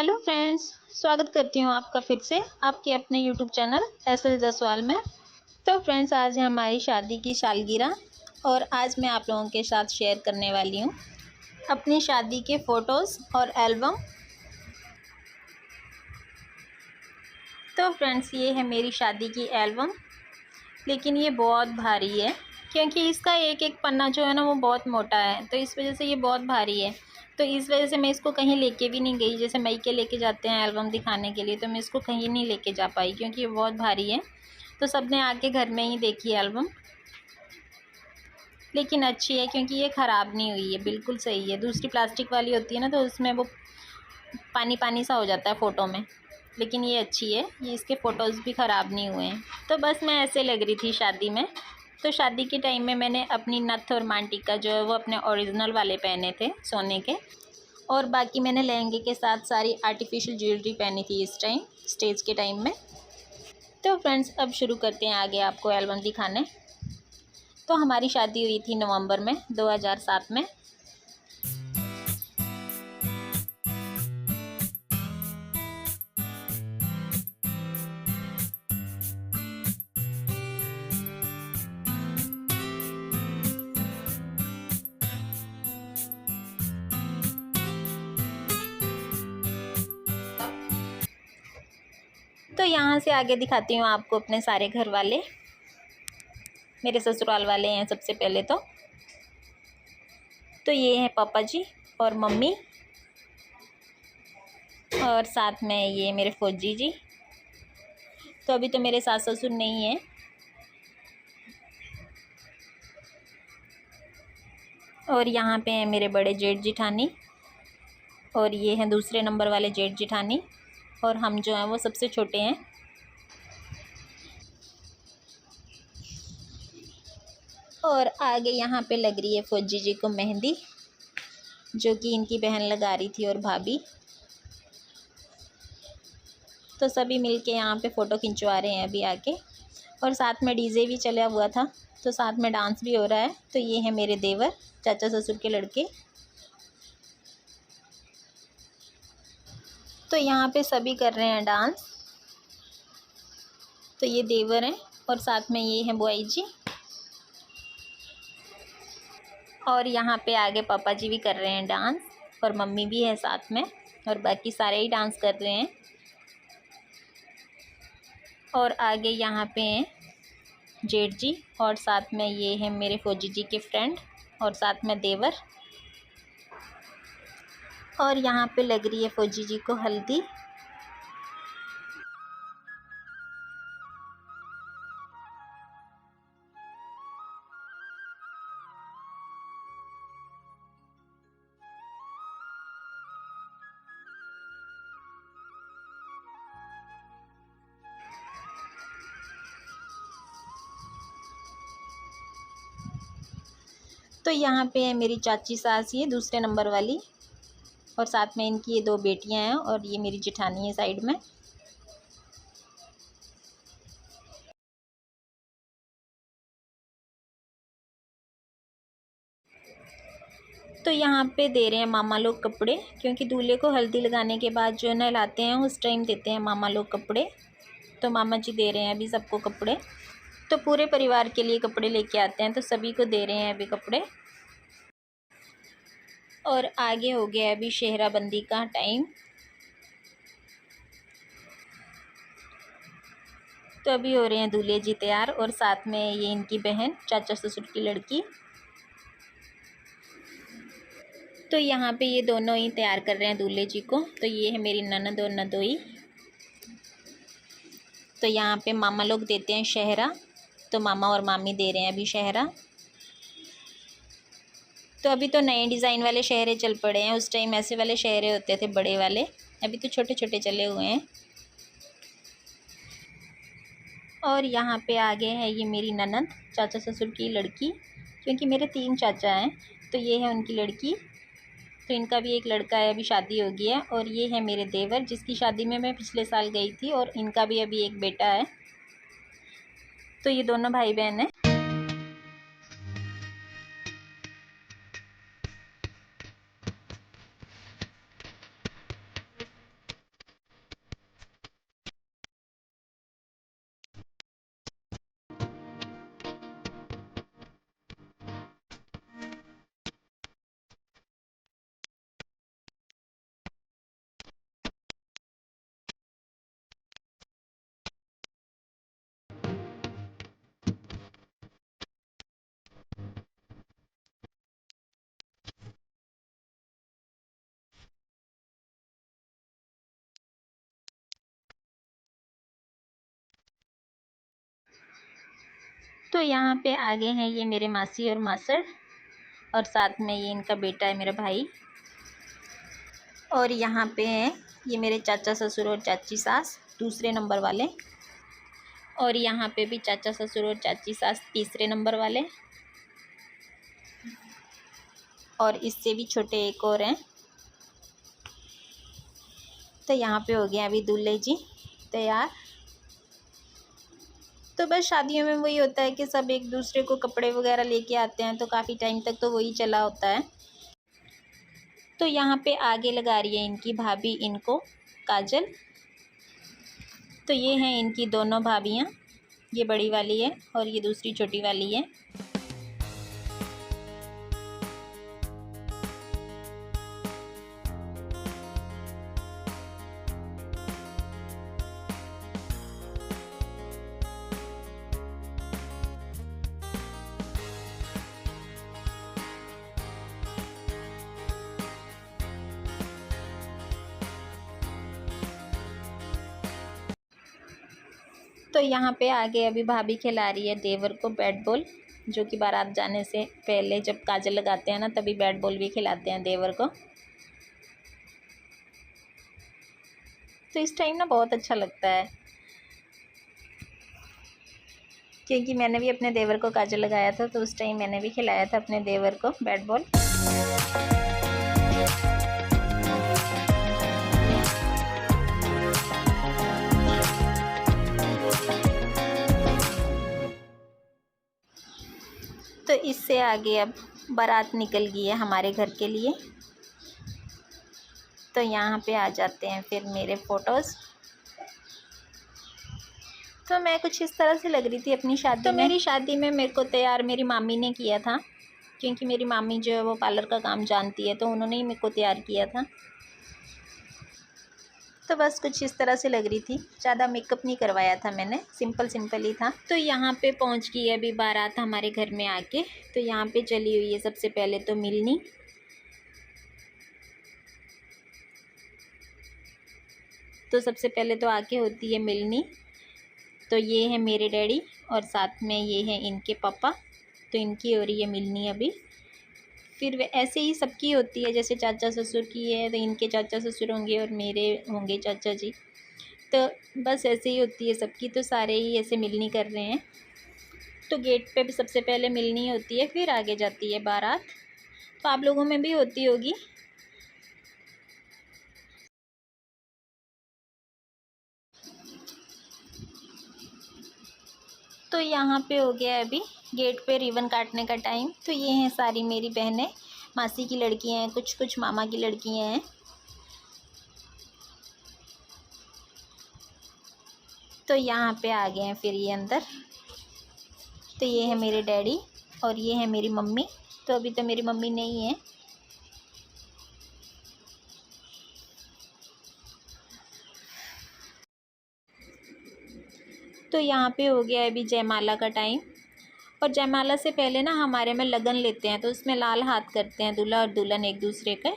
Hello friends, स्वागत करती हूँ आपका फिर से आपके अपने यूट्यूब चैनल एसएल जसवाल में। तो फ्रेंड्स, आज है हमारी शादी की सालगिरह और आज मैं आप लोगों के साथ शेयर करने वाली हूँ अपनी शादी के फ़ोटोज़ और एल्बम। तो फ्रेंड्स, ये है मेरी शादी की एल्बम, लेकिन ये बहुत भारी है क्योंकि इसका एक एक पन्ना जो है ना वो बहुत मोटा है, तो इस वजह से ये बहुत भारी है। तो इस वजह से मैं इसको कहीं लेके भी नहीं गई। जैसे मायके लेके जाते हैं एल्बम दिखाने के लिए, तो मैं इसको कहीं नहीं लेके जा पाई क्योंकि ये बहुत भारी है। तो सबने आके घर में ही देखी एल्बम, लेकिन अच्छी है क्योंकि ये ख़राब नहीं हुई है, बिल्कुल सही है। दूसरी प्लास्टिक वाली होती है ना, तो उसमें वो पानी पानी सा हो जाता है फ़ोटो में, लेकिन ये अच्छी है। ये इसके फ़ोटोज़ भी ख़राब नहीं हुए हैं। तो बस मैं ऐसे लग रही थी शादी में। तो शादी के टाइम में मैंने अपनी नथ और मांटिका जो है वो अपने ओरिजिनल वाले पहने थे सोने के, और बाकी मैंने लहंगे के साथ सारी आर्टिफिशियल ज्वेलरी पहनी थी इस टाइम स्टेज के टाइम में। तो फ्रेंड्स, अब शुरू करते हैं आगे आपको एल्बम दिखाने। तो हमारी शादी हुई थी नवंबर में 2007 में। तो यहाँ से आगे दिखाती हूँ आपको अपने सारे घर वाले। मेरे ससुराल वाले हैं सबसे पहले तो ये हैं पापा जी और मम्मी, और साथ में ये मेरे फौजी जी। तो अभी तो मेरे सास ससुर नहीं हैं। और यहाँ पे हैं मेरे बड़े जेठ जिठानी, और ये हैं दूसरे नंबर वाले जेठ जिठानी, और हम जो हैं वो सबसे छोटे हैं। और आगे यहाँ पे लग रही है फौजी जी को मेहंदी, जो कि इनकी बहन लगा रही थी और भाभी। तो सभी मिलके यहाँ पे फ़ोटो खिंचवा रहे हैं अभी आके, और साथ में डीजे भी चला हुआ था, तो साथ में डांस भी हो रहा है। तो ये है मेरे देवर, चाचा ससुर के लड़के। तो यहाँ पे सभी कर रहे हैं डांस। तो ये देवर हैं और साथ में ये हैं बुआई जी, और यहाँ पे आगे पापा जी भी कर रहे हैं डांस, और मम्मी भी है साथ में, और बाकी सारे ही डांस कर रहे हैं। और आगे यहाँ पे हैं जेठ जी, और साथ में ये हैं मेरे फौजी जी के फ्रेंड, और साथ में देवर। और यहाँ पे लग रही है फौजी जी को हल्दी। तो यहाँ पे है मेरी चाची सास, ये दूसरे नंबर वाली, और साथ में इनकी ये दो बेटियां हैं, और ये मेरी जेठानी है साइड में। तो यहाँ पे दे रहे हैं मामा लोग कपड़े, क्योंकि दूल्हे को हल्दी लगाने के बाद जो नहलाते हैं उस टाइम देते हैं मामा लोग कपड़े। तो मामा जी दे रहे हैं अभी सबको कपड़े। तो पूरे परिवार के लिए कपड़े लेके आते हैं, तो सभी को दे रहे हैं अभी कपड़े। और आगे हो गया अभी सेहरा बंदी का टाइम। तो अभी हो रहे हैं दूल्हे जी तैयार, और साथ में ये इनकी बहन चाचा ससुर की लड़की। तो यहाँ पे ये दोनों ही तैयार कर रहे हैं दूल्हे जी को। तो ये है मेरी ननद और नदोई। तो यहाँ पे मामा लोग देते हैं शहरा, तो मामा और मामी दे रहे हैं अभी शहरा। तो अभी तो नए डिज़ाइन वाले शहरे चल पड़े हैं, उस टाइम ऐसे वाले शहरे होते थे बड़े वाले, अभी तो छोटे छोटे चले हुए हैं। और यहाँ पे आगे है ये मेरी ननद, चाचा ससुर की लड़की, क्योंकि मेरे 3 चाचा हैं, तो ये है उनकी लड़की। तो इनका भी एक लड़का है, अभी शादी हो गई है। और ये है मेरे देवर, जिसकी शादी में मैं पिछले साल गई थी, और इनका भी अभी एक बेटा है। तो ये दोनों भाई बहन हैं। तो यहाँ पे आगे हैं ये मेरे मासी और मासड़, और साथ में ये इनका बेटा है मेरा भाई। और यहाँ पे हैं ये मेरे चाचा ससुर और चाची सास दूसरे नंबर वाले, और यहाँ पे भी चाचा ससुर और चाची सास तीसरे नंबर वाले, और इससे भी छोटे एक और हैं। तो यहाँ पे हो गया अभी दूल्हे जी तैयार। तो बस शादियों में वही होता है कि सब एक दूसरे को कपड़े वगैरह लेके आते हैं, तो काफ़ी टाइम तक तो वही चला होता है। तो यहाँ पे आगे लगा रही है इनकी भाभी इनको काजल। तो ये हैं इनकी दोनों भाभियाँ, ये बड़ी वाली है और ये दूसरी छोटी वाली है। तो यहाँ पे आगे अभी भाभी खिला रही है देवर को बैट बॉल, जो कि बारात जाने से पहले जब काजल लगाते हैं ना तभी बैट बॉल भी खिलाते हैं देवर को। तो इस टाइम ना बहुत अच्छा लगता है, क्योंकि मैंने भी अपने देवर को काजल लगाया था, तो उस टाइम मैंने भी खिलाया था अपने देवर को बैट बॉल। तो इससे आगे अब बारात निकल गई है हमारे घर के लिए। तो यहाँ पे आ जाते हैं फिर मेरे फ़ोटोज़। तो मैं कुछ इस तरह से लग रही थी अपनी शादी में। मेरी शादी में मेरे को तैयार मेरी मामी ने किया था, क्योंकि मेरी मामी जो है वो पार्लर का काम जानती है, तो उन्होंने ही मेरे को तैयार किया था। तो बस कुछ इस तरह से लग रही थी, ज़्यादा मेकअप नहीं करवाया था मैंने, सिंपल ही था। तो यहाँ पे पहुँच गई है अभी बारात हमारे घर में आके। तो यहाँ पे चली हुई है सबसे पहले तो मिलनी। तो सबसे पहले तो आके होती है मिलनी। तो ये है मेरे डैडी और साथ में ये है इनके पापा। तो इनकी हो रही है मिलनी अभी। फिर वे ऐसे ही सबकी होती है, जैसे चाचा ससुर की है तो इनके चाचा ससुर होंगे और मेरे होंगे चाचा जी। तो बस ऐसे ही होती है सबकी, तो सारे ही ऐसे मिलनी कर रहे हैं। तो गेट पे भी सबसे पहले मिलनी होती है, फिर आगे जाती है बारात। तो आप लोगों में भी होती होगी। तो यहाँ पे हो गया अभी गेट पे रिबन काटने का टाइम। तो ये हैं सारी मेरी बहनें, मासी की लड़कियाँ हैं, कुछ मामा की लड़कियाँ हैं। तो यहाँ पे आ गए हैं फिर ये अंदर। तो ये है मेरे डैडी और ये है मेरी मम्मी। तो अभी तो मेरी मम्मी नहीं है। तो यहाँ पे हो गया अभी जयमाला का टाइम। और जयमाला से पहले ना हमारे में लगन लेते हैं, तो उसमें लाल हाथ करते हैं दूल्हा और दुल्हन एक दूसरे के।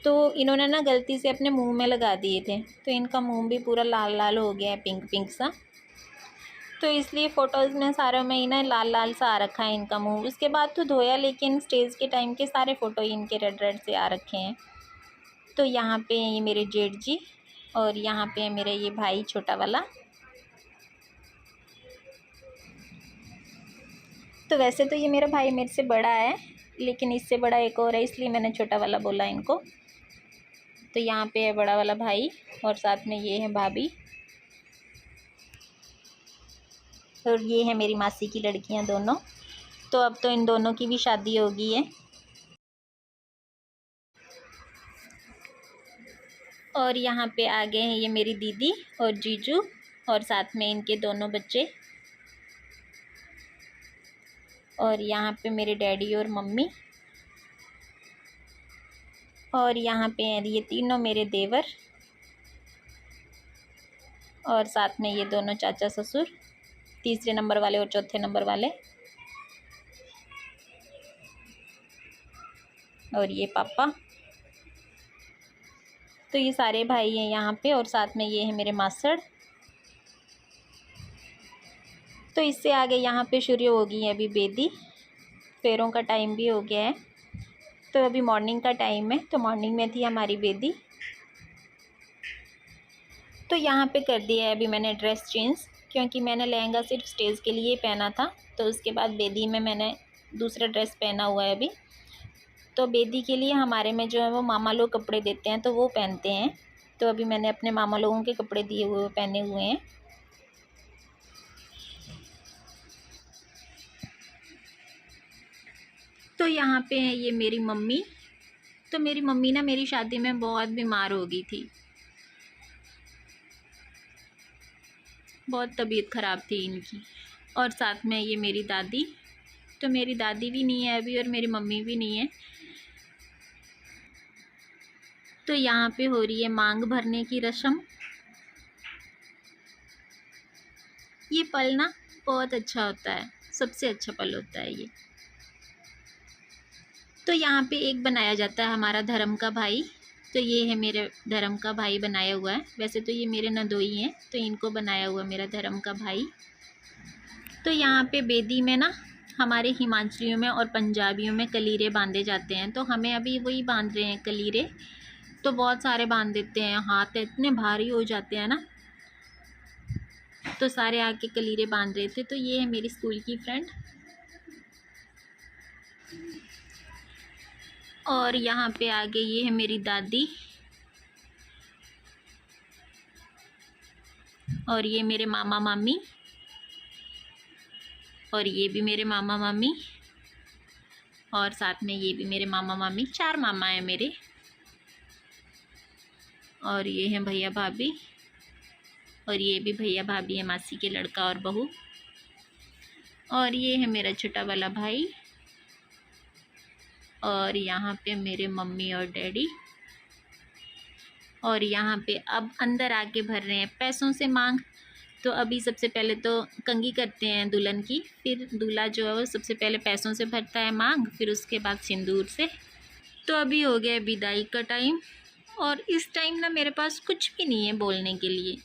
तो इन्होंने ना गलती से अपने मुंह में लगा दिए थे, तो इनका मुंह भी पूरा लाल लाल हो गया है, पिंक पिंक सा। तो इसलिए फ़ोटोज़ में सारों में ही ना लाल लाल सा आ रखा है इनका मुंह। उसके बाद तो धोया, लेकिन स्टेज के टाइम के सारे फ़ोटो इनके रेड रेड से आ रखे हैं। तो यहाँ पे ये मेरे जेठ जी और यहाँ पे है मेरा ये भाई छोटा वाला। तो वैसे तो ये मेरा भाई मेरे से बड़ा है, लेकिन इससे बड़ा एक और है, इसलिए मैंने छोटा वाला बोला इनको। तो यहाँ पे है बड़ा वाला भाई और साथ में ये है भाभी, और ये है मेरी मासी की लड़कियाँ दोनों। तो अब तो इन दोनों की भी शादी हो गई है। और यहाँ पे आ गए हैं ये मेरी दीदी और जीजू और साथ में इनके दोनों बच्चे। और यहाँ पे मेरे डैडी और मम्मी। और यहाँ पे हैं ये तीनों मेरे देवर और साथ में ये दोनों चाचा ससुर, तीसरे नंबर वाले और चौथे नंबर वाले। और ये पापा। तो ये सारे भाई हैं यहाँ पे और साथ में ये है मेरे मासड़। तो तो इससे आगे यहाँ पे शुरू होगी अभी बेदी, फेरों का टाइम भी हो गया है। तो अभी मॉर्निंग का टाइम है, तो मॉर्निंग में थी हमारी बेदी। तो यहाँ पे कर दिया है अभी मैंने ड्रेस चेंज, क्योंकि मैंने लहंगा सिर्फ स्टेज के लिए पहना था। तो उसके बाद बेदी में मैंने दूसरा ड्रेस पहना हुआ है अभी। तो बेदी के लिए हमारे में जो है वो मामा लोग कपड़े देते हैं, तो वो पहनते हैं। तो अभी मैंने अपने मामा लोगों के कपड़े दिए हुए पहने हुए हैं। तो यहाँ पे है ये मेरी मम्मी। तो मेरी मम्मी ना मेरी शादी में बहुत बीमार हो गई थी, बहुत तबीयत ख़राब थी इनकी। और साथ में ये मेरी दादी। तो मेरी दादी भी नहीं है अभी और मेरी मम्मी भी नहीं है। तो यहाँ पे हो रही है मांग भरने की रस्म। ये पल ना बहुत अच्छा होता है, सबसे अच्छा पल होता है ये। तो यहाँ पे एक बनाया जाता है हमारा धर्म का भाई। तो ये है मेरे धर्म का भाई बनाया हुआ है। वैसे तो ये मेरे नदोई हैं, तो इनको बनाया हुआ मेरा धर्म का भाई। तो यहाँ पे बेदी में ना हमारे हिमाचलियों में और पंजाबियों में कलीरे बांधे जाते हैं। तो हमें अभी वही बांध रहे हैं कलीरे। तो बहुत सारे बांध देते हैं, हाथ इतने भारी हो जाते हैं ना। तो सारे आके कलीरे बांध रहे थे। तो ये है मेरी स्कूल की फ्रेंड। और यहाँ पे आगे ये है मेरी दादी। और ये मेरे मामा मामी। और ये भी मेरे मामा मामी। और साथ में ये भी मेरे मामा मामी। 4 मामा हैं मेरे। और ये हैं भैया भाभी। और ये भी भैया भाभी है, मासी के लड़का और बहू। और ये है मेरा छोटा वाला भाई। और यहाँ पे मेरे मम्मी और डैडी। और यहाँ पे अब अंदर आके भर रहे हैं पैसों से मांग। तो अभी सबसे पहले तो कंघी करते हैं दुल्हन की, फिर दूल्हा जो है वो सबसे पहले पैसों से भरता है मांग, फिर उसके बाद सिंदूर से। तो अभी हो गया विदाई का टाइम। और इस टाइम ना मेरे पास कुछ भी नहीं है बोलने के लिए।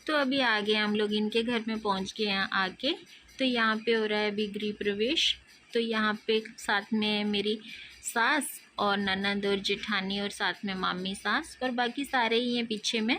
तो अभी आ गए हम लोग इनके घर में, पहुंच गए हैं आके। तो यहाँ पे हो रहा है अभी गृह प्रवेश। तो यहाँ पे साथ में मेरी सास और ननद और जेठानी और साथ में मामी सास, और बाकी सारे ही हैं पीछे में।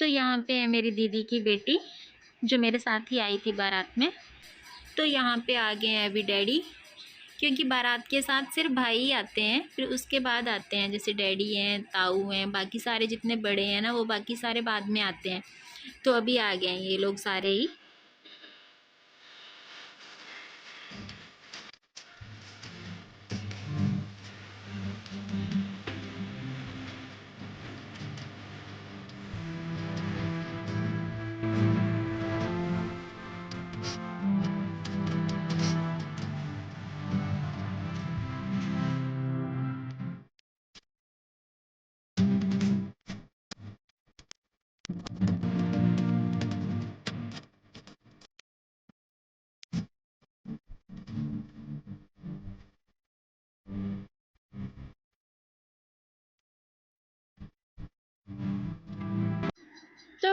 तो यहाँ पे है मेरी दीदी की बेटी जो मेरे साथ ही आई थी बारात में। तो यहाँ पे आ गए हैं अभी डैडी, क्योंकि बारात के साथ सिर्फ भाई ही आते हैं, फिर उसके बाद आते हैं जैसे डैडी हैं, ताऊ हैं, बाकी सारे जितने बड़े हैं ना वो बाकी सारे बाद में आते हैं। तो अभी आ गए हैं ये लोग सारे ही।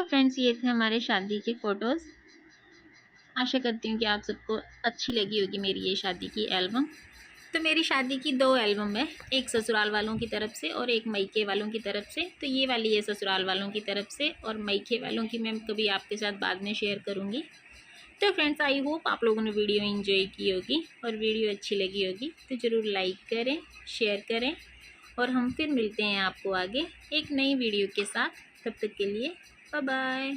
तो फ्रेंड्स ये थे हमारे शादी के फ़ोटोज़। आशा करती हूँ कि आप सबको अच्छी लगी होगी मेरी ये शादी की एल्बम। तो मेरी शादी की 2 एल्बम है, एक ससुराल वालों की तरफ से और एक मायके वालों की तरफ से। तो ये वाली है ससुराल वालों की तरफ से, और मायके वालों की मैं कभी आपके साथ बाद में शेयर करूँगी। तो फ्रेंड्स आई होप आप लोगों ने वीडियो एंजॉय की होगी और वीडियो अच्छी लगी होगी तो ज़रूर लाइक करें, शेयर करें, और हम फिर मिलते हैं आपको आगे एक नई वीडियो के साथ। तब तक के लिए बाय बाय।